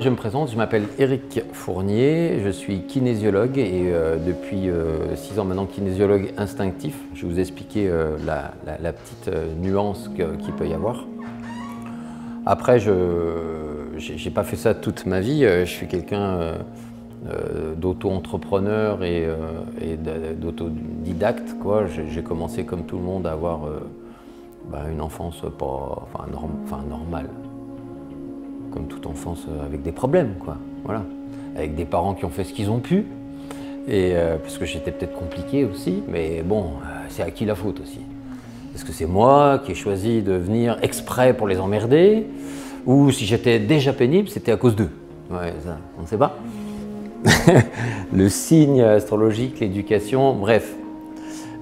Je me présente, je m'appelle Éric Fournier, je suis kinésiologue et depuis 6 ans maintenant kinésiologue instinctif. Je vais vous expliquer la petite nuance qu'il peut y avoir. Après, je n'ai pas fait ça toute ma vie, je suis quelqu'un d'auto-entrepreneur et d'autodidacte. J'ai commencé comme tout le monde à avoir une enfance normale. Comme toute enfance avec des problèmes, quoi. Voilà. Avec des parents qui ont fait ce qu'ils ont pu, et parce que j'étais peut-être compliqué aussi, mais bon, c'est à qui la faute aussi? Est-ce que c'est moi qui ai choisi de venir exprès pour les emmerder, ou si j'étais déjà pénible, c'était à cause d'eux? Ouais, ça, on ne sait pas. Le signe astrologique, l'éducation, bref.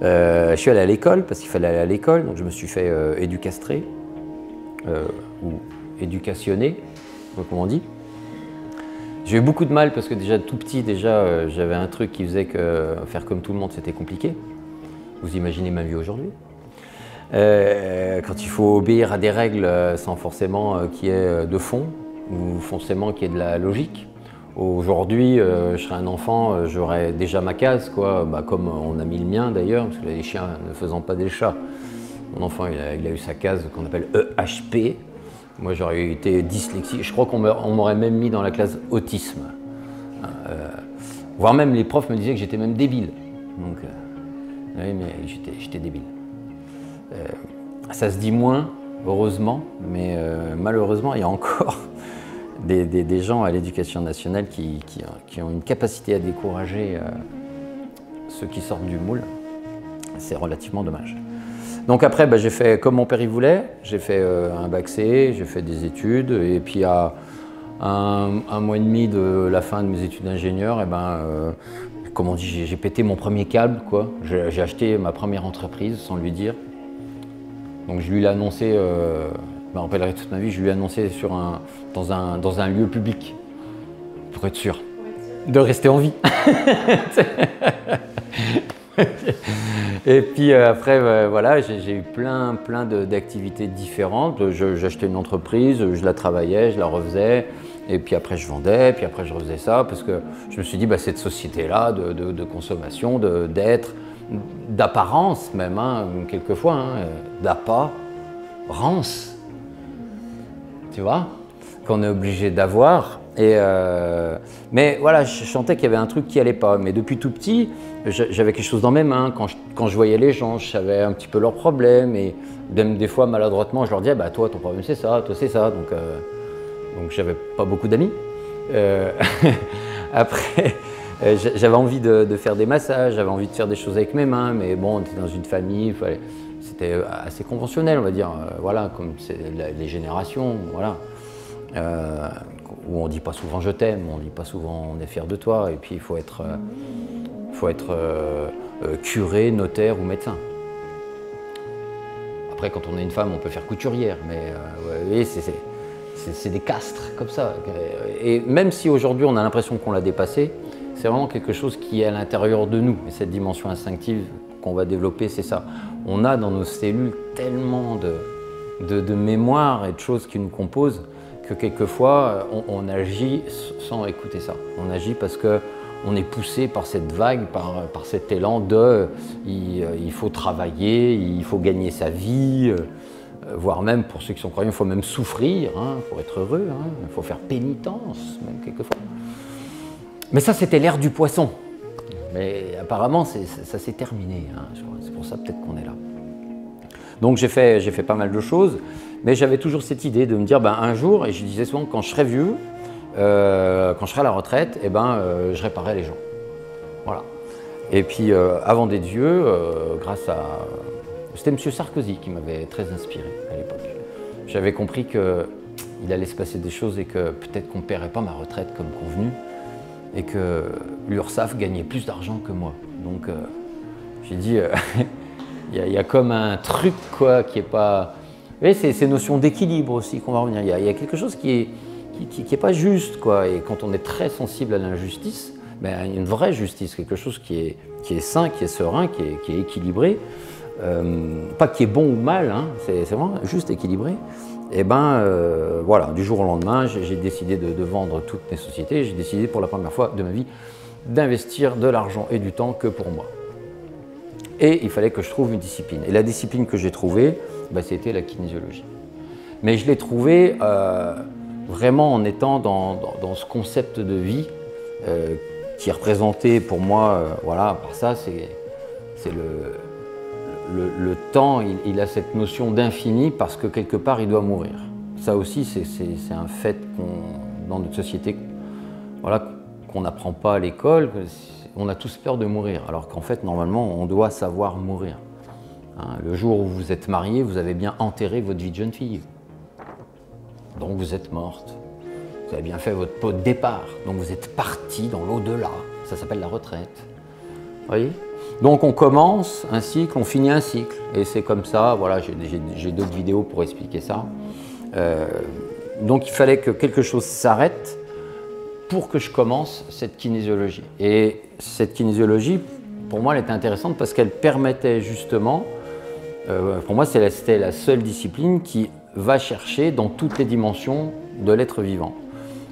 Je suis allé à l'école, parce qu'il fallait aller à l'école, donc je me suis fait éducastrer, ou éducationné, comme on dit. J'ai eu beaucoup de mal parce que déjà tout petit, j'avais un truc qui faisait que faire comme tout le monde, c'était compliqué. Vous imaginez ma vie aujourd'hui. Quand il faut obéir à des règles sans forcément qu'il y ait de fond ou forcément qu'il y ait de la logique. Aujourd'hui, je serais un enfant, j'aurais déjà ma case, quoi, comme on a mis le mien d'ailleurs, parce que les chiens ne faisant pas des chats. Mon enfant, il a eu sa case qu'on appelle EHP. Moi, j'aurais été dyslexique. Je crois qu'on m'aurait même mis dans la classe autisme. Voire même les profs me disaient que j'étais même débile. Donc, oui, mais j'étais débile. Ça se dit moins, heureusement, mais malheureusement, il y a encore des gens à l'éducation nationale qui ont une capacité à décourager ceux qui sortent du moule. C'est relativement dommage. Donc après, j'ai fait comme mon père y voulait, j'ai fait un bac C, j'ai fait des études, et puis à un mois et demi de la fin de mes études d'ingénieur, comme on dit, j'ai pété mon premier câble, quoi. J'ai acheté ma première entreprise sans lui dire. Donc je lui ai annoncé, je me rappellerai toute ma vie, je lui ai annoncé dans un lieu public, pour être sûr de rester en vie. Et puis après, voilà, j'ai eu plein d'activités différentes. J'achetais une entreprise, je la travaillais, je la refaisais, et puis après je vendais, puis après je refaisais ça, parce que je me suis dit, cette société-là de consommation, d'être, d'apparence même, quelquefois, d'apparence, tu vois, qu'on est obligé d'avoir. Mais voilà, je sentais qu'il y avait un truc qui allait pas. Mais depuis tout petit, j'avais quelque chose dans mes mains. Quand je voyais les gens, je savais un petit peu leurs problèmes. Et même des fois, maladroitement, je leur disais, toi, ton problème c'est ça, toi c'est ça. Donc j'avais pas beaucoup d'amis. Après, j'avais envie de faire des massages, j'avais envie de faire des choses avec mes mains. Mais bon, on était dans une famille, c'était assez conventionnel, on va dire. Voilà, comme les générations, voilà. Où on ne dit pas souvent je t'aime, on ne dit pas souvent on est fier de toi, et puis il faut être curé, notaire ou médecin. Après, quand on est une femme, on peut faire couturière, mais ouais, c'est des castres comme ça. Et même si aujourd'hui on a l'impression qu'on l'a dépassé, c'est vraiment quelque chose qui est à l'intérieur de nous. Et cette dimension instinctive qu'on va développer, c'est ça. On a dans nos cellules tellement de mémoire et de choses qui nous composent, que quelquefois, on agit sans écouter ça. On agit parce qu'on est poussé par cette vague, par cet élan il faut travailler, il faut gagner sa vie, voire même, pour ceux qui sont croyants, il faut même souffrir pour être heureux, il faut faire pénitence, même quelquefois. Mais ça, c'était l'ère du poisson. Mais apparemment, ça s'est terminé. C'est pour ça peut-être qu'on est là. Donc j'ai fait pas mal de choses. Mais j'avais toujours cette idée de me dire, un jour, et je disais souvent, quand je serai vieux, quand je serai à la retraite, je réparerai les gens. Voilà. Et puis, avant d'être vieux, grâce à... C'était M. Sarkozy qui m'avait très inspiré à l'époque. J'avais compris qu'il allait se passer des choses et que peut-être qu'on ne paierait pas ma retraite comme convenu, et que l'URSSAF gagnait plus d'argent que moi. Donc, j'ai dit, il y a comme un truc, quoi, qui n'est pas... Et c'est ces notions d'équilibre aussi qu'on va revenir. Il y a quelque chose qui est pas juste, quoi. Et quand on est très sensible à l'injustice, une vraie justice, quelque chose qui est sain, qui est serein, qui est équilibré, pas qui est bon ou mal, c'est vraiment juste équilibré. Et ben voilà, du jour au lendemain, j'ai décidé de vendre toutes mes sociétés. J'ai décidé pour la première fois de ma vie d'investir de l'argent et du temps que pour moi. Et il fallait que je trouve une discipline. Et la discipline que j'ai trouvée, c'était la kinésiologie. Mais je l'ai trouvée vraiment en étant dans ce concept de vie qui est représenté pour moi, voilà, par ça, c'est le temps, il a cette notion d'infini parce que quelque part il doit mourir. Ça aussi, c'est un fait dans notre société, voilà, qu'on n'apprend pas à l'école. On a tous peur de mourir, alors qu'en fait, normalement, on doit savoir mourir. Hein, le jour où vous êtes marié, vous avez bien enterré votre vie de jeune fille. Donc vous êtes morte. Vous avez bien fait votre pot de départ. Donc vous êtes parti dans l'au-delà. Ça s'appelle la retraite. Vous voyez? Donc on commence un cycle, on finit un cycle. Et c'est comme ça, voilà, j'ai d'autres vidéos pour expliquer ça. Donc il fallait que quelque chose s'arrête pour que je commence cette kinésiologie. Et cette kinésiologie, pour moi, elle était intéressante parce qu'elle permettait justement, pour moi, c'était la seule discipline qui va chercher dans toutes les dimensions de l'être vivant.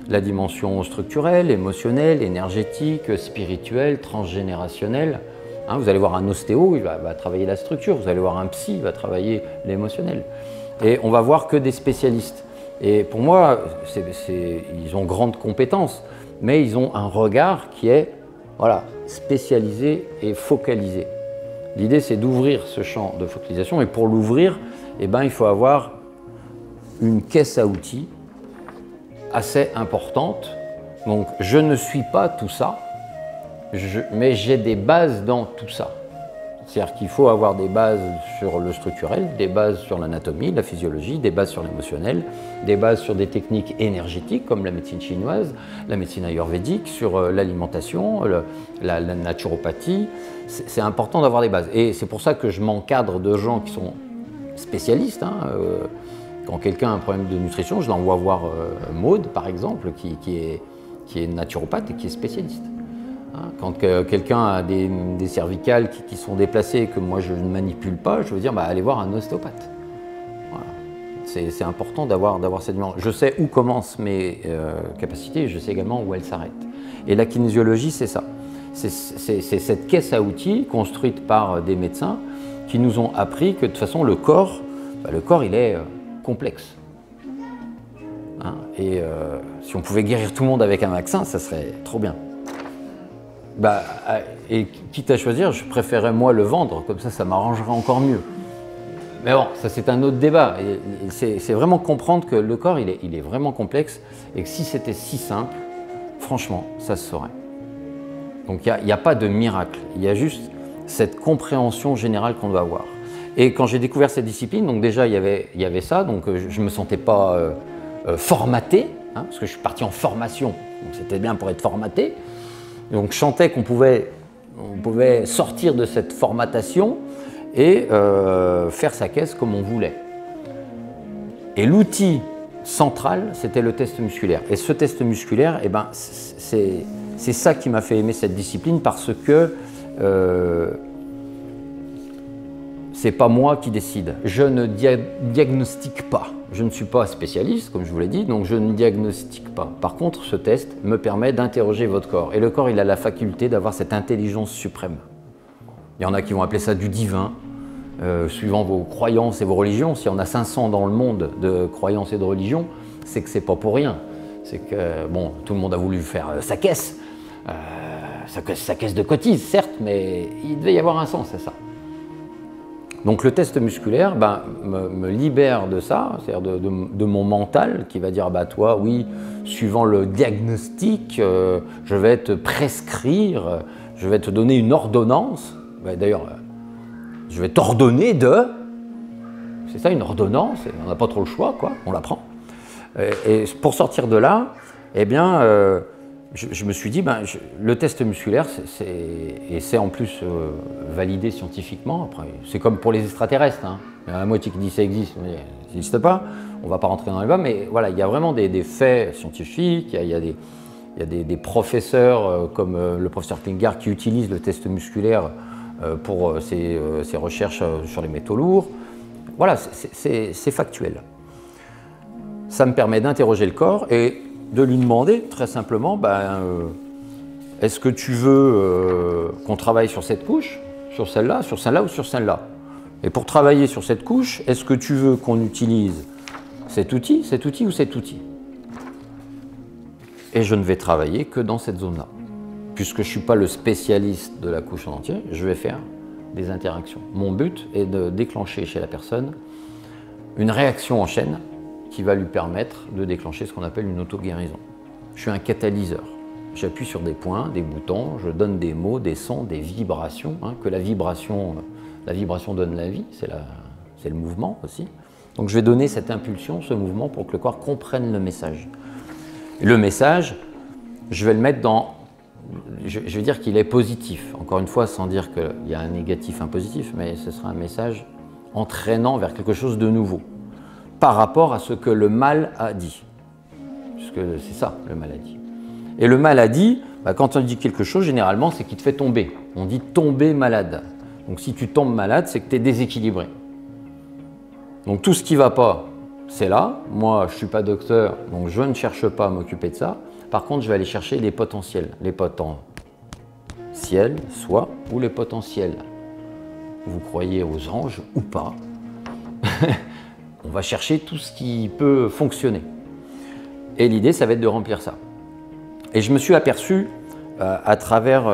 La dimension structurelle, émotionnelle, énergétique, spirituelle, transgénérationnelle. Hein, vous allez voir un ostéo, il va travailler la structure. Vous allez voir un psy, il va travailler l'émotionnel. Et on va voir que des spécialistes. Et pour moi, ils ont grandes compétences, mais ils ont un regard qui est, voilà, spécialisé et focalisé. L'idée, c'est d'ouvrir ce champ de focalisation. Et pour l'ouvrir, il faut avoir une caisse à outils assez importante. Donc, je ne suis pas tout ça, mais j'ai des bases dans tout ça. C'est-à-dire qu'il faut avoir des bases sur le structurel, des bases sur l'anatomie, la physiologie, des bases sur l'émotionnel, des bases sur des techniques énergétiques comme la médecine chinoise, la médecine ayurvédique, sur l'alimentation, la naturopathie. C'est important d'avoir des bases. Et c'est pour ça que je m'encadre de gens qui sont spécialistes. Hein. Quand quelqu'un a un problème de nutrition, je l'envoie voir Maude, par exemple, qui est naturopathe et qui est spécialiste. Quand quelqu'un a des cervicales qui sont déplacées et que moi je ne manipule pas, je veux dire allez voir un ostéopathe. Voilà. C'est important d'avoir cette dimension. Je sais où commencent mes capacités, je sais également où elles s'arrêtent. Et la kinésiologie, c'est ça. C'est cette caisse à outils construite par des médecins qui nous ont appris que de toute façon le corps il est complexe. Hein, et si on pouvait guérir tout le monde avec un vaccin, ça serait trop bien. Et quitte à choisir, je préférerais moi le vendre, comme ça m'arrangerait encore mieux. Mais bon, ça c'est un autre débat. C'est vraiment comprendre que le corps il est vraiment complexe et que si c'était si simple, franchement, ça se saurait. Donc il n'y a pas de miracle, il y a juste cette compréhension générale qu'on doit avoir. Et quand j'ai découvert cette discipline, donc déjà il y avait ça, donc je ne me sentais pas formaté, hein, parce que je suis parti en formation, donc c'était bien pour être formaté. Donc je sentais qu'on pouvait sortir de cette formatation et faire sa caisse comme on voulait. Et l'outil central, c'était le test musculaire. Et ce test musculaire, c'est ça qui m'a fait aimer cette discipline parce que c'est pas moi qui décide. Je ne diagnostique pas. Je ne suis pas spécialiste, comme je vous l'ai dit, donc je ne diagnostique pas. Par contre, ce test me permet d'interroger votre corps. Et le corps, il a la faculté d'avoir cette intelligence suprême. Il y en a qui vont appeler ça du divin, suivant vos croyances et vos religions. S'il y en a 500 dans le monde de croyances et de religions, c'est que c'est pas pour rien. C'est que, bon, tout le monde a voulu faire sa caisse de cotise, certes, mais il devait y avoir un sens à ça. Donc le test musculaire me libère de ça, c'est-à-dire de mon mental qui va dire toi, oui, suivant le diagnostic, je vais te prescrire, je vais te donner une ordonnance. D'ailleurs, je vais t'ordonner de. C'est ça une ordonnance, on n'a pas trop le choix, quoi, on la prend. Et pour sortir de là, je me suis dit, le test musculaire, c'est en plus validé scientifiquement. Après, c'est comme pour les extraterrestres. Hein. Il y a la moitié qui dit ça existe, mais ça n'existe pas. On ne va pas rentrer dans les débats, mais voilà, il y a vraiment des faits scientifiques. Il y a des professeurs comme le professeur Klinger qui utilisent le test musculaire pour ses recherches sur les métaux lourds. Voilà, c'est factuel. ça me permet d'interroger le corps et de lui demander très simplement, est-ce que tu veux qu'on travaille sur cette couche, sur celle-là ou sur celle-là? Et pour travailler sur cette couche, est-ce que tu veux qu'on utilise cet outil ou cet outil? Et je ne vais travailler que dans cette zone-là. Puisque je ne suis pas le spécialiste de la couche en entier, je vais faire des interactions. Mon but est de déclencher chez la personne une réaction en chaîne qui va lui permettre de déclencher ce qu'on appelle une auto-guérison. Je suis un catalyseur. J'appuie sur des points, des boutons, je donne des mots, des sons, des vibrations, que la vibration donne la vie, c'est le mouvement aussi. Donc je vais donner cette impulsion, ce mouvement, pour que le corps comprenne le message. Et le message, je vais le mettre dans... Je vais dire qu'il est positif, encore une fois, sans dire qu'il y a un négatif, un positif, mais ce sera un message entraînant vers quelque chose de nouveau, par rapport à ce que le mal a dit. Puisque c'est ça, le mal a dit. Et le mal a dit, quand on dit quelque chose, généralement, c'est qu'il te fait tomber. On dit tomber malade. Donc si tu tombes malade, c'est que tu es déséquilibré. Donc tout ce qui ne va pas, c'est là. Moi, je ne suis pas docteur, donc je ne cherche pas à m'occuper de ça. Par contre, je vais aller chercher les potentiels. Les potentiels, soit, ou les potentiels. Vous croyez aux anges ou pas. On va chercher tout ce qui peut fonctionner. Et l'idée, ça va être de remplir ça. Et je me suis aperçu, à travers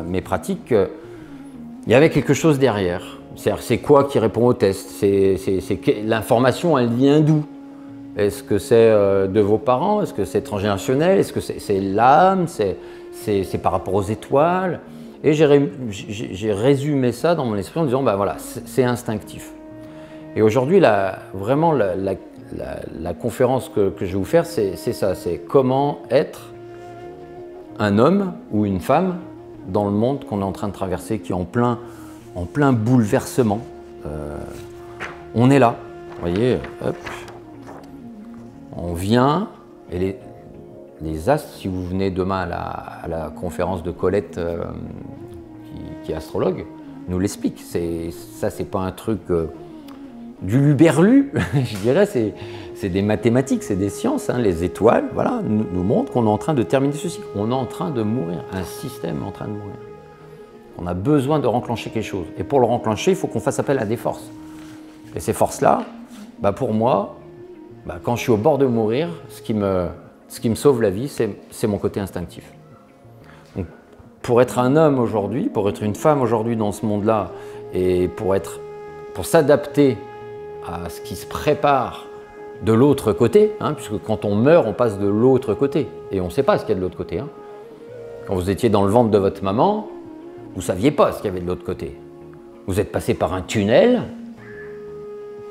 mes pratiques, qu'il y avait quelque chose derrière. C'est quoi qui répond au test? L'information, elle vient d'où? Est-ce que c'est de vos parents? Est-ce que c'est transgénérationnel? Est-ce que c'est l'âme? C'est par rapport aux étoiles? Et j'ai résumé ça dans mon esprit en disant, voilà, c'est instinctif. Et aujourd'hui, vraiment, la conférence que je vais vous faire, c'est ça, c'est comment être un homme ou une femme dans le monde qu'on est en train de traverser, qui est en plein bouleversement. On est là, vous voyez, hop. On vient, et les astres, si vous venez demain à la conférence de Colette, qui est astrologue, nous l'explique. Ça, c'est pas un truc du luberlu, je dirais, c'est des mathématiques, c'est des sciences. Les étoiles, voilà, nous montrent qu'on est en train de terminer ceci. On est en train de mourir, un système est en train de mourir. On a besoin de renclencher quelque chose. Et pour le renclencher, il faut qu'on fasse appel à des forces. Et ces forces-là, pour moi, quand je suis au bord de mourir, ce qui me sauve la vie, c'est mon côté instinctif. Donc, pour être un homme aujourd'hui, pour être une femme aujourd'hui dans ce monde-là, et pour s'adapter à ce qui se prépare de l'autre côté, puisque quand on meurt, on passe de l'autre côté, et on ne sait pas ce qu'il y a de l'autre côté. Quand vous étiez dans le ventre de votre maman, vous ne saviez pas ce qu'il y avait de l'autre côté. Vous êtes passé par un tunnel,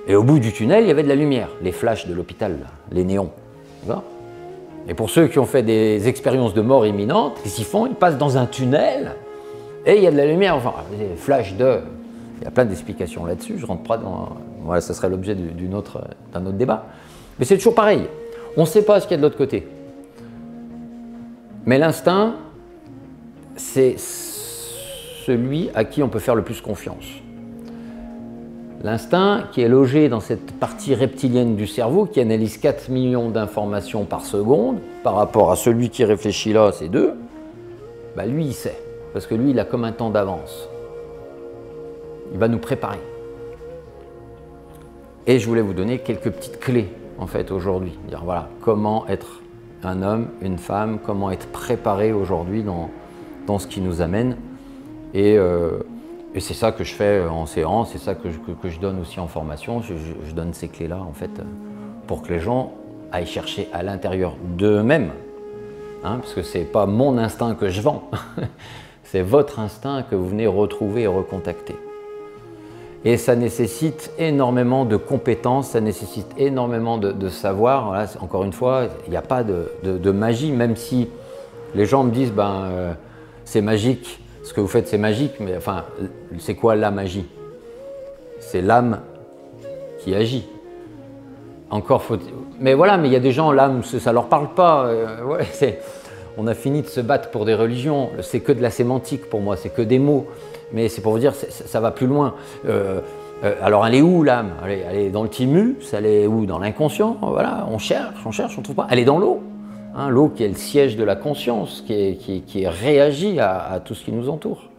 et au bout du tunnel, il y avait de la lumière, les flashs de l'hôpital, les néons. Et pour ceux qui ont fait des expériences de mort imminente, qu'est-ce qu'ils font? Ils passent dans un tunnel, et il y a de la lumière, enfin, des flashs de... Il y a plein d'explications là-dessus, je ne rentre pas dans... Voilà, ça serait l'objet d'un autre débat. Mais c'est toujours pareil, on ne sait pas ce qu'il y a de l'autre côté. Mais l'instinct, c'est celui à qui on peut faire le plus confiance. L'instinct qui est logé dans cette partie reptilienne du cerveau qui analyse 4 millions d'informations par seconde, par rapport à celui qui réfléchit là, c'est 2, lui il sait, parce que lui il a comme un temps d'avance. Il va nous préparer. Et je voulais vous donner quelques petites clés en fait aujourd'hui, dire voilà comment être un homme, une femme, comment être préparé aujourd'hui dans ce qui nous amène. Et c'est ça que je fais en séance, c'est ça que je donne aussi en formation. Je donne ces clés-là, en fait, pour que les gens aillent chercher à l'intérieur d'eux-mêmes. Parce que ce n'est pas mon instinct que je vends, c'est votre instinct que vous venez retrouver et recontacter. Et ça nécessite énormément de compétences, ça nécessite énormément de savoir. Voilà, encore une fois, il n'y a pas de magie, même si les gens me disent c'est magique. Ce que vous faites, c'est magique, mais enfin, c'est quoi la magie? C'est l'âme qui agit. Encore faut... Mais voilà, mais il y a des gens, l'âme, ça ne leur parle pas. On a fini de se battre pour des religions. C'est que de la sémantique pour moi, c'est que des mots. Mais c'est pour vous dire, ça va plus loin. Alors elle est où l'âme? Elle est dans le thymus, elle est où? Dans l'inconscient, voilà, on cherche, on trouve pas. Elle est dans l'eau, hein, l'eau qui est le siège de la conscience, qui réagit à tout ce qui nous entoure.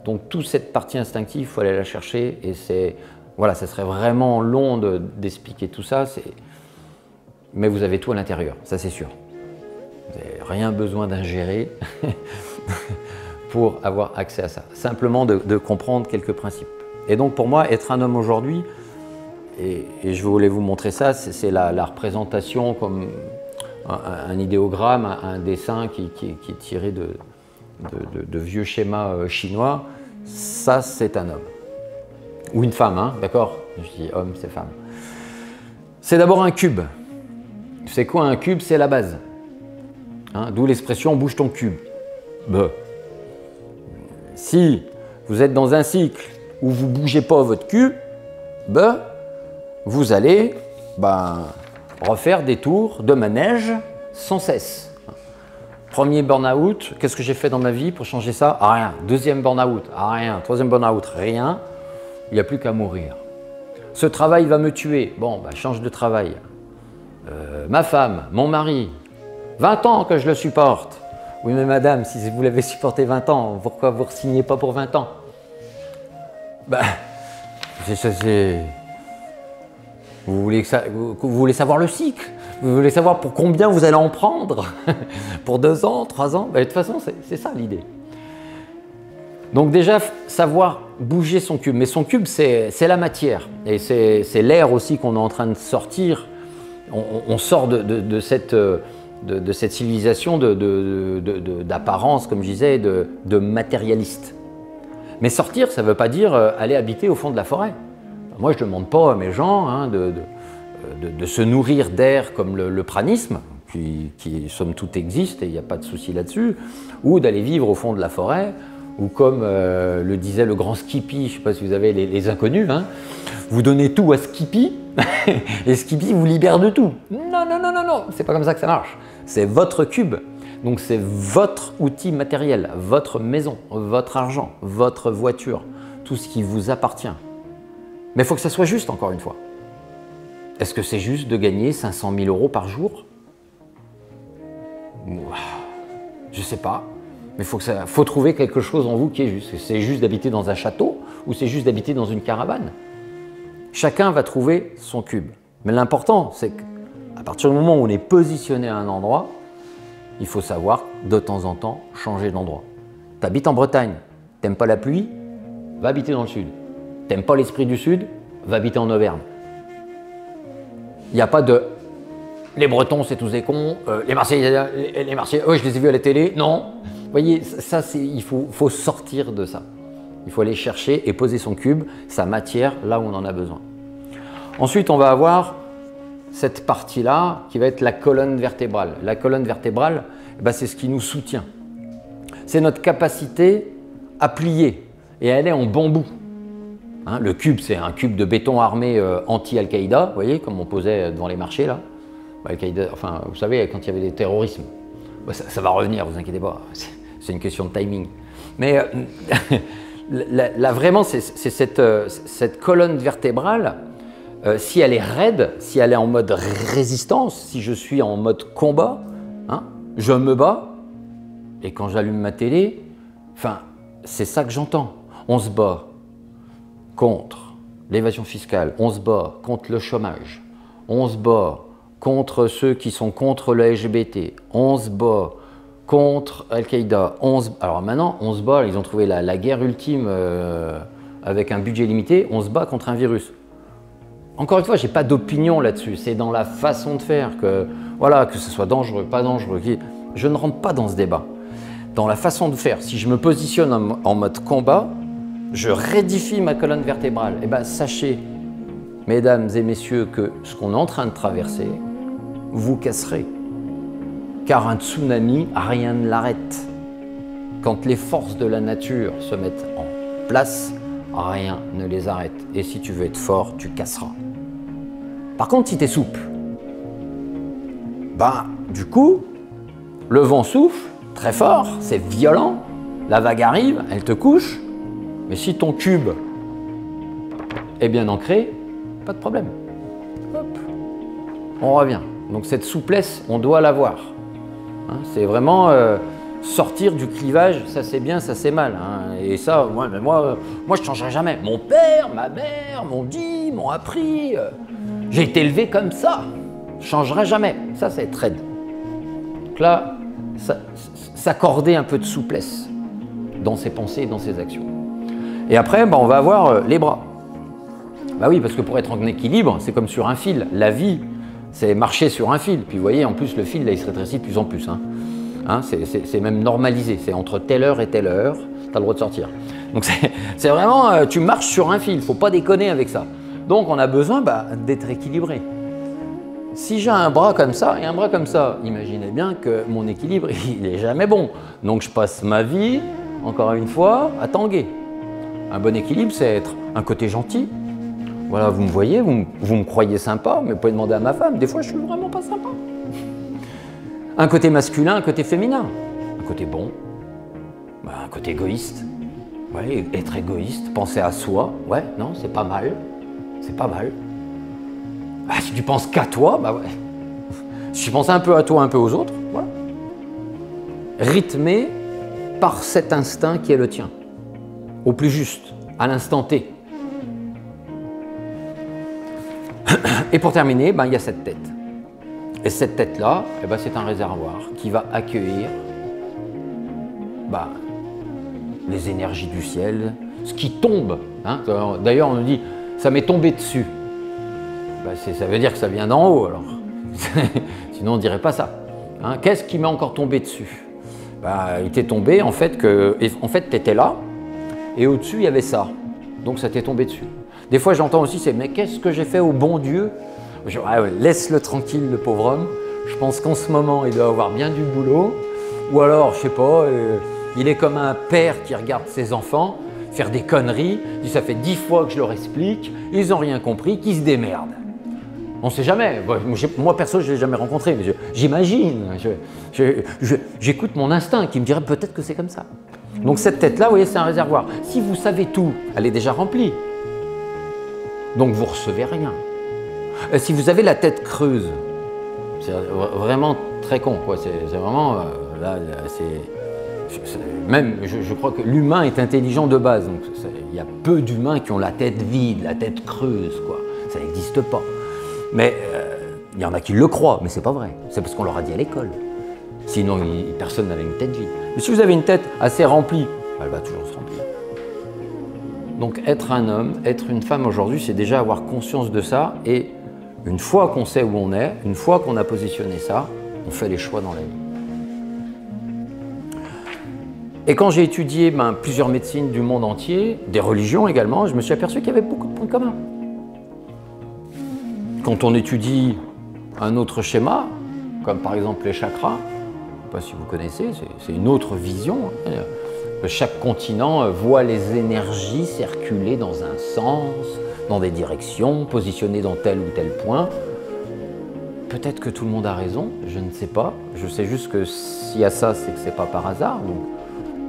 Donc toute cette partie instinctive, il faut aller la chercher, et c'est, voilà, ça serait vraiment long d'expliquer tout ça, mais vous avez tout à l'intérieur, ça c'est sûr. Vous n'avez rien besoin d'ingérer pour avoir accès à ça, simplement de comprendre quelques principes. Et donc pour moi, être un homme aujourd'hui, et je voulais vous montrer ça, c'est la représentation comme un idéogramme, un dessin qui est tiré de vieux schémas chinois. Ça, c'est un homme. Ou une femme, hein, d'accord? Je dis homme, c'est femme. C'est d'abord un cube. C'est quoi un cube? C'est la base. Hein, d'où l'expression « bouge ton cube ». Si vous êtes dans un cycle où vous ne bougez pas votre cube, vous allez refaire des tours de manège sans cesse. Premier burn-out, qu'est-ce que j'ai fait dans ma vie pour changer ça? Rien. Deuxième burn-out, rien. Troisième burn-out, rien. Il n'y a plus qu'à mourir. Ce travail va me tuer. Bon, change de travail. Ma femme, mon mari, 20 ans que je le supporte. Oui, mais madame, si vous l'avez supporté 20 ans, pourquoi vous ne re-signez pas pour 20 ans? Vous voulez savoir le cycle? Vous voulez savoir pour combien vous allez en prendre? Pour 2 ans, 3 ans? De toute façon, c'est ça l'idée. Donc déjà, savoir bouger son cube. Mais son cube, c'est la matière. Et c'est l'air aussi qu'on est en train de sortir. On sort de cette civilisation d'apparence, comme je disais, de matérialiste. Mais sortir, ça ne veut pas dire aller habiter au fond de la forêt. Moi, je ne demande pas à mes gens de se nourrir d'air comme le pranisme, qui somme toute existe et il n'y a pas de souci là-dessus, ou d'aller vivre au fond de la forêt, ou comme le disait le grand Skippy, je ne sais pas si vous avez les inconnus, hein, vous donnez tout à Skippy, et Skippy vous libère de tout. Non, non, non, non, non, c'est pas comme ça que ça marche. C'est votre cube. Donc c'est votre outil matériel, votre maison, votre argent, votre voiture, tout ce qui vous appartient. Mais il faut que ça soit juste, encore une fois. Est-ce que c'est juste de gagner 500 000 € par jour? Je ne sais pas. Mais il faut trouver quelque chose en vous qui est juste. C'est juste d'habiter dans un château ou c'est juste d'habiter dans une caravane? Chacun va trouver son cube. Mais l'important, c'est qu'à partir du moment où on est positionné à un endroit, il faut savoir de temps en temps changer d'endroit. Tu habites en Bretagne, t'aimes pas la pluie, va habiter dans le sud. T'aimes pas l'esprit du sud, va habiter en Auvergne. Il n'y a pas de les Bretons c'est tous des cons, les Marseillais, je les ai vus à la télé. Non, vous voyez, ça il faut sortir de ça. Il faut aller chercher et poser son cube, sa matière, là où on en a besoin. Ensuite, on va avoir cette partie-là qui va être la colonne vertébrale. La colonne vertébrale, c'est ce qui nous soutient. C'est notre capacité à plier et à aller en bambou. Hein, le cube, c'est un cube de béton armé anti-Al-Qaïda, vous voyez, comme on posait devant les marchés là. Al-Qaïda, enfin, vous savez, quand il y avait des terrorismes, ça va revenir, vous inquiétez pas, c'est une question de timing. Mais là, vraiment, c'est cette colonne vertébrale. Si elle est raide, si elle est en mode résistance, si je suis en mode combat, hein, je me bats, et quand j'allume ma télé, c'est ça que j'entends. On se bat contre l'évasion fiscale, on se bat contre le chômage, on se bat contre ceux qui sont contre le LGBT, on se bat contre Al-Qaïda. Alors maintenant, on se bat, ils ont trouvé la guerre ultime avec un budget limité, on se bat contre un virus. Encore une fois, je n'ai pas d'opinion là-dessus, c'est dans la façon de faire, que ce soit dangereux, pas dangereux. Je ne rentre pas dans ce débat. Dans la façon de faire, si je me positionne en mode combat, je rédifie ma colonne vertébrale. Eh bien, sachez, mesdames et messieurs, que ce qu'on est en train de traverser, vous casserez. Car un tsunami, rien ne l'arrête. Quand les forces de la nature se mettent en place, rien ne les arrête. Et si tu veux être fort, tu casseras. Par contre, si tu es souple, du coup, le vent souffle très fort, c'est violent, la vague arrive, elle te couche, mais si ton cube, est bien ancré, pas de problème. Hop, on revient. Donc cette souplesse, on doit l'avoir. Hein, c'est vraiment sortir du clivage, ça c'est bien, ça c'est mal. Hein. Et ça, moi je ne changerai jamais. Mon père, ma mère m'ont dit, m'ont appris. J'ai été élevé comme ça. Je ne changerai jamais. Ça, c'est être raide. Donc là, s'accorder un peu de souplesse dans ses pensées et dans ses actions. Et après, on va avoir les bras. Bah oui, parce que pour être en équilibre, c'est comme sur un fil. La vie, c'est marcher sur un fil. Puis vous voyez, en plus, le fil, là, il se rétrécit de plus en plus. Hein, c'est même normalisé. C'est entre telle heure et telle heure, tu as le droit de sortir. Donc c'est vraiment, tu marches sur un fil. Il ne faut pas déconner avec ça. Donc on a besoin d'être équilibré. Si j'ai un bras comme ça et un bras comme ça, imaginez bien que mon équilibre, il n'est jamais bon. Donc je passe ma vie, encore une fois, à tanguer. Un bon équilibre, c'est être un côté gentil. Voilà, vous me voyez, vous me croyez sympa, mais vous pouvez demander à ma femme, des fois je suis vraiment pas sympa. Un côté masculin, un côté féminin. Un côté bon, un côté égoïste. Ouais, être égoïste, penser à soi, ouais, non, c'est pas mal. C'est pas mal. Si tu penses qu'à toi, ouais. Si tu penses un peu à toi, un peu aux autres, voilà. Rythmé par cet instinct qui est le tien, au plus juste, à l'instant T. Et pour terminer, il y a cette tête. Et cette tête-là, c'est un réservoir qui va accueillir les énergies du ciel, ce qui tombe. Hein. D'ailleurs, on nous dit, ça m'est tombé dessus. Ça veut dire que ça vient d'en haut, alors. Sinon, on ne dirait pas ça. Hein. Qu'est-ce qui m'est encore tombé dessus? Il t'est tombé, en fait, tu étais là, et au-dessus, il y avait ça. Donc, ça t'est tombé dessus. Des fois, j'entends aussi, mais qu'est-ce que j'ai fait au bon Dieu? Laisse-le tranquille, le pauvre homme. Je pense qu'en ce moment, il doit avoir bien du boulot. Ou alors, je sais pas, il est comme un père qui regarde ses enfants faire des conneries. Il dit, ça fait 10 fois que je leur explique, ils n'ont rien compris, qu'ils se démerdent. On ne sait jamais. Moi, perso, je ne l'ai jamais rencontré, mais j'imagine. J'écoute mon instinct qui me dirait peut-être que c'est comme ça. Donc cette tête-là, vous voyez, c'est un réservoir. Si vous savez tout, elle est déjà remplie. Donc vous ne recevez rien. Si vous avez la tête creuse, c'est vraiment très con, quoi. C'est vraiment, même, je crois que l'humain est intelligent de base. Donc il y a peu d'humains qui ont la tête vide, la tête creuse, quoi. Ça n'existe pas. Mais il y en a qui le croient, mais c'est pas vrai. C'est parce qu'on leur a dit à l'école. Sinon, personne n'avait une tête vide. Mais si vous avez une tête assez remplie, elle va toujours se remplir. Donc être un homme, être une femme aujourd'hui, c'est déjà avoir conscience de ça. Et une fois qu'on sait où on est, une fois qu'on a positionné ça, on fait les choix dans la vie. Et quand j'ai étudié plusieurs médecines du monde entier, des religions également, je me suis aperçu qu'il y avait beaucoup de points communs. Quand on étudie un autre schéma, comme par exemple les chakras, je ne sais pas si vous connaissez, c'est une autre vision. Chaque continent voit les énergies circuler dans un sens, dans des directions, positionnées dans tel ou tel point. Peut-être que tout le monde a raison, je ne sais pas. Je sais juste que s'il y a ça, c'est que ce n'est pas par hasard. Donc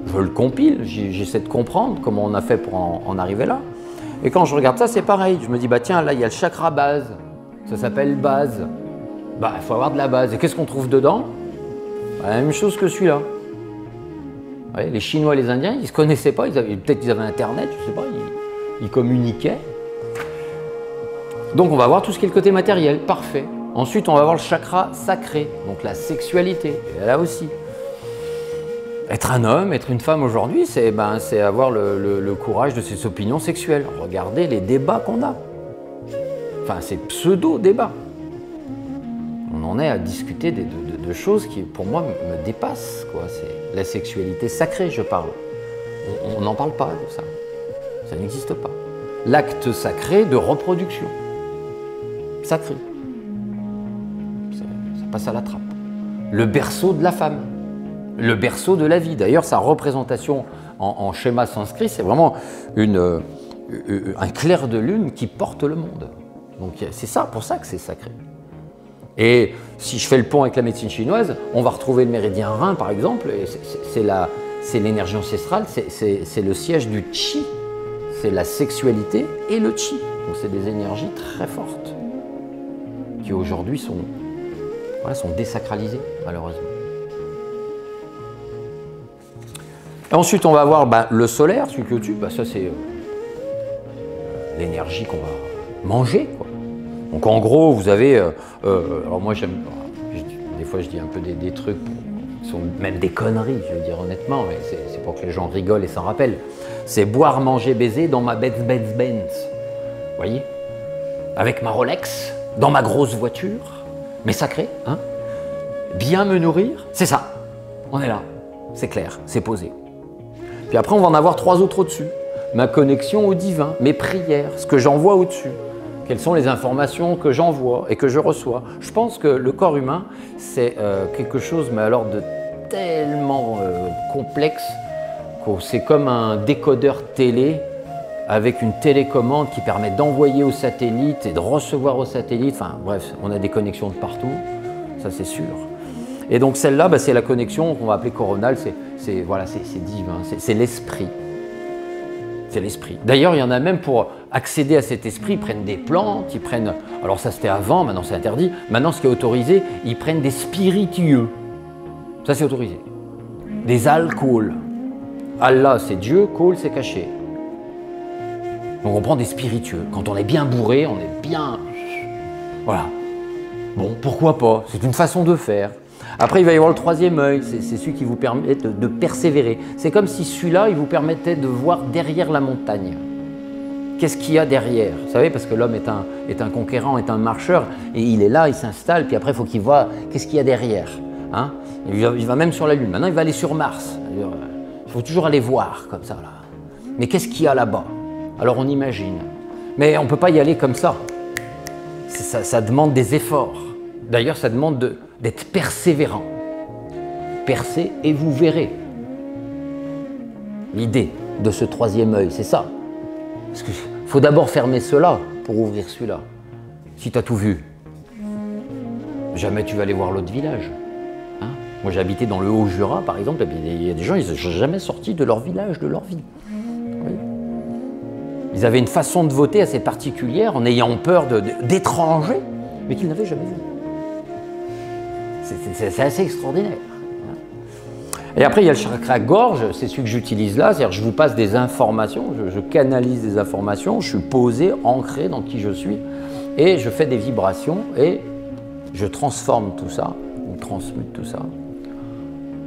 je le compile, j'essaie de comprendre comment on a fait pour en arriver là. Et quand je regarde ça, c'est pareil. Je me dis, tiens, là, il y a le chakra base. Ça s'appelle base. Il faut avoir de la base. Et qu'est-ce qu'on trouve dedans? La même chose que celui-là. Ouais, les Chinois et les Indiens, ils ne se connaissaient pas. Peut-être qu'ils avaient Internet, je ne sais pas. Ils communiquaient. Donc on va voir tout ce qui est le côté matériel. Parfait. Ensuite, on va voir le chakra sacré. Donc la sexualité. Et là aussi. Être un homme, être une femme aujourd'hui, c'est avoir le courage de ses opinions sexuelles. Regardez les débats qu'on a. Enfin, ces pseudo-débats. On en est à discuter de choses qui, pour moi, me dépassent, quoi. C'est la sexualité sacrée, je parle. On n'en parle pas de ça. Ça n'existe pas. L'acte sacré de reproduction. Sacré. Ça passe à la trappe. Le berceau de la femme. Le berceau de la vie. D'ailleurs, sa représentation en schéma sanskrit, c'est vraiment un clair de lune qui porte le monde. Donc c'est ça, pour ça que c'est sacré. Et si je fais le pont avec la médecine chinoise, on va retrouver le méridien rein, par exemple, c'est l'énergie ancestrale, c'est le siège du qi, c'est la sexualité et le chi. Donc c'est des énergies très fortes qui aujourd'hui sont désacralisées, malheureusement. Et ensuite, on va avoir le solaire, celui qui est au-dessus. Ça, c'est l'énergie qu'on va manger, quoi. Donc en gros, vous avez... alors moi, j'aime... Des fois, je dis un peu des trucs qui sont même des conneries, je veux dire honnêtement, mais c'est pour que les gens rigolent et s'en rappellent. C'est boire, manger, baiser dans ma Benz. Vous voyez? Avec ma Rolex, dans ma grosse voiture, mais sacré, hein? Bien me nourrir, c'est ça. On est là, c'est clair, c'est posé. Puis après, on va en avoir 3 autres au-dessus. Ma connexion au divin, mes prières, ce que j'envoie au-dessus. Quelles sont les informations que j'envoie et que je reçois. Je pense que le corps humain, c'est quelque chose, mais alors de tellement complexe, que c'est comme un décodeur télé avec une télécommande qui permet d'envoyer au satellite et de recevoir au satellite. Enfin bref, on a des connexions de partout, ça c'est sûr. Et donc celle-là, c'est la connexion qu'on va appeler coronale, c'est divin, c'est l'esprit. C'est l'esprit. D'ailleurs, il y en a même pour accéder à cet esprit, ils prennent des plantes, ils prennent... Alors ça c'était avant, maintenant c'est interdit. Maintenant ce qui est autorisé, ils prennent des spiritueux. Ça c'est autorisé. Des alcools. Allah c'est Dieu, col c'est caché. Donc on prend des spiritueux. Quand on est bien bourré, on est bien... Voilà. Bon, pourquoi pas? C'est une façon de faire. Après, il va y avoir le 3e œil, c'est celui qui vous permet de persévérer. C'est comme si celui-là, il vous permettait de voir derrière la montagne. Qu'est-ce qu'il y a derrière? Vous savez, parce que l'homme est un conquérant, est un marcheur, et il est là, il s'installe, puis après, il faut qu'il voit qu'est-ce qu'il y a derrière. Hein? Il va même sur la Lune. Maintenant, il va aller sur Mars. Il faut toujours aller voir, comme ça. Là. Mais qu'est-ce qu'il y a là-bas? Alors, on imagine. Mais on ne peut pas y aller comme ça. Ça demande des efforts. D'ailleurs, ça demande d'être persévérant. Percez et vous verrez. L'idée de ce 3e œil, c'est ça. Parce qu'il faut d'abord fermer cela pour ouvrir celui-là. Si tu as tout vu, jamais tu vas aller voir l'autre village. Hein? Moi, j'ai habité dans le Haut-Jura, par exemple, et il y a des gens, ils ne sont jamais sortis de leur village, de leur vie. Oui. Ils avaient une façon de voter assez particulière, en ayant peur d'étrangers, mais qu'ils n'avaient jamais vu. C'est assez extraordinaire. Et après, il y a le chakra gorge, c'est celui que j'utilise là, c'est-à-dire que je vous passe des informations, je canalise des informations, je suis posé, ancré dans qui je suis, et je fais des vibrations, et je transforme tout ça, ou transmute tout ça,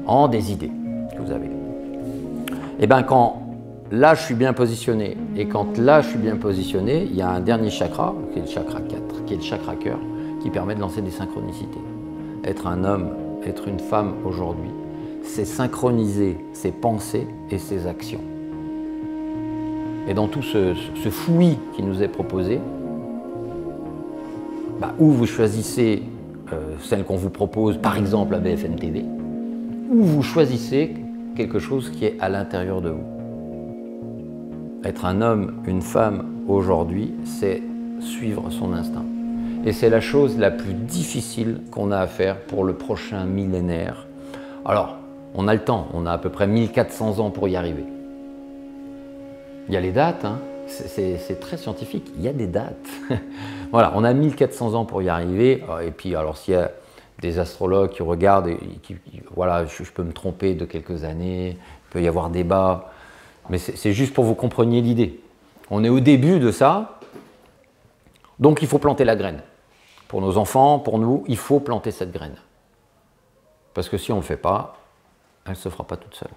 en des idées que vous avez. Et bien, quand là, je suis bien positionné, et quand là, je suis bien positionné, il y a un dernier chakra, qui est le chakra 4, qui est le chakra cœur, qui permet de lancer des synchronicités. Être un homme, être une femme aujourd'hui, c'est synchroniser ses pensées et ses actions. Et dans tout ce fouillis qui nous est proposé, ou vous choisissez celle qu'on vous propose, par exemple à BFM TV, ou vous choisissez quelque chose qui est à l'intérieur de vous. Être un homme, une femme aujourd'hui, c'est suivre son instinct. Et c'est la chose la plus difficile qu'on a à faire pour le prochain millénaire. Alors, on a le temps, on a à peu près 1400 ans pour y arriver. Il y a les dates, hein. C'est très scientifique, il y a des dates. Voilà, on a 1400 ans pour y arriver. Et puis, alors s'il y a des astrologues qui regardent, voilà, je peux me tromper de quelques années, il peut y avoir débat, mais c'est juste pour que vous compreniez l'idée. On est au début de ça, donc il faut planter la graine. Pour nos enfants, pour nous, il faut planter cette graine. Parce que si on ne le fait pas, elle ne se fera pas toute seule.